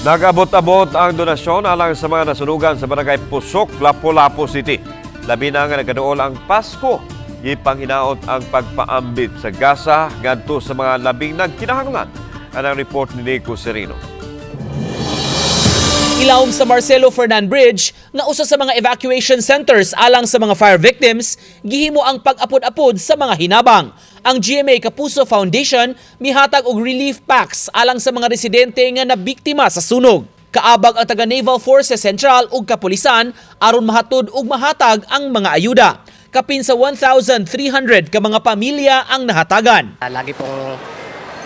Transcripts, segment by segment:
Nag-abot-abot ang donasyon alang sa mga nasunugan sa barangay Pusok, Lapu-Lapu City. Labi na nga nagkaduol ang Pasko. Ipanghinaot ang pagpaambit sa gasa ngadto sa mga labing nagkinahanglan. Anang report ni Nico Serino. Ilawom sa Marcelo Fernan Bridge nga usa sa mga evacuation centers alang sa mga fire victims, gihimo ang pag-apod-apod sa mga hinabang. Ang GMA Kapuso Foundation mihatag og relief packs alang sa mga residente nga nabiktima sa sunog. Kaabag ang taga Naval Forces Central ug kapulisan aron mahatod ug mahatag ang mga ayuda. Kapin sa 1,300 ka mga pamilya ang nahatagan. Lagi pong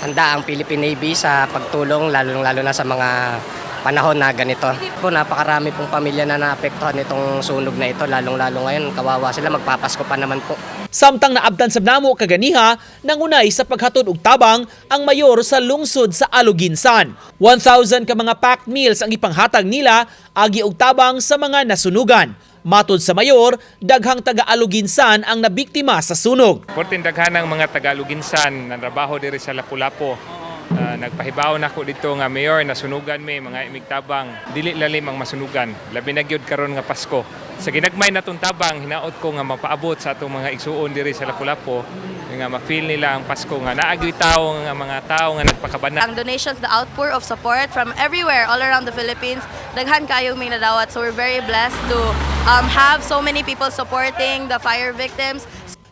handa ang Philippine Navy sa pagtulong lalo na sa mga panahon na ganito. Napakarami pong pamilya na naapektuhan nitong sunog na ito, lalong-lalo ngayon, kawawa sila, magpapasko pa naman po. Samtang naabdan sa namo kaganiha, nangunay sa paghatod og tabang ang mayor sa lungsod sa Aluginsan. 1,000 ka mga packed meals ang ipanghatag nila agi og tabang sa mga nasunugan. Matod sa mayor, daghang taga-Aluginsan ang nabiktima sa sunog. Portin daghanang mga taga-Aluginsan na trabaho diri sa Lapu-Lapu. Nagpahibaw na ko dito nga mayor nasunugan may mga imigtabang dili lalim ang masunugan labi na gyud karon nga Pasko sa ginagmay natong tabang hinaot ko nga mapaabot sa atong mga igsuon diri sa Lapu-Lapu nga ma-feel nila ang Pasko nga naagyoy tawo nga mga tawo nga nagpakabana. Ang donations, the outpour of support from everywhere all around the Philippines, daghan kayo may nadawat, so we're very blessed to have so many people supporting the fire victims.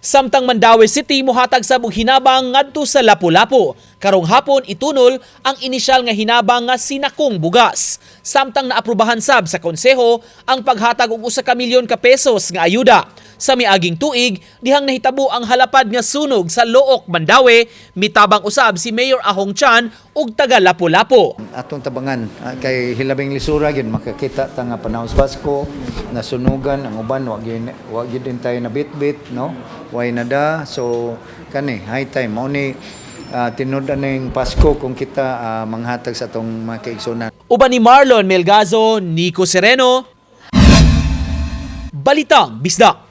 Samtang Mandaue City mohatag sa hinabang ngadto sa Lapu-Lapu. Karong hapon itunol ang inisyal nga hinabang nga sinakong bugas. Samtang naaprubahan sab sa konseho ang paghatag og 1 milyon ka pesos nga ayuda. Sa miaging tuig, dihang nahitabo ang halapad nga sunog sa Look, Mandaue, mitabang usab si Mayor Ahong Chan ug taga Lapu-Lapu. Atong tabangan kay hilabing lisura gyud makakita ta nga panahon sa Pasko nasunugan ang uban wa gyud din tayo na bit-bit no way nada so kani high time mao ni tinud-an ning Pasko kung kita manghatag sa atong mga kaigsunan. Uban ni Marlon Melgazo, Nico Sereno, Balitang Bisdak.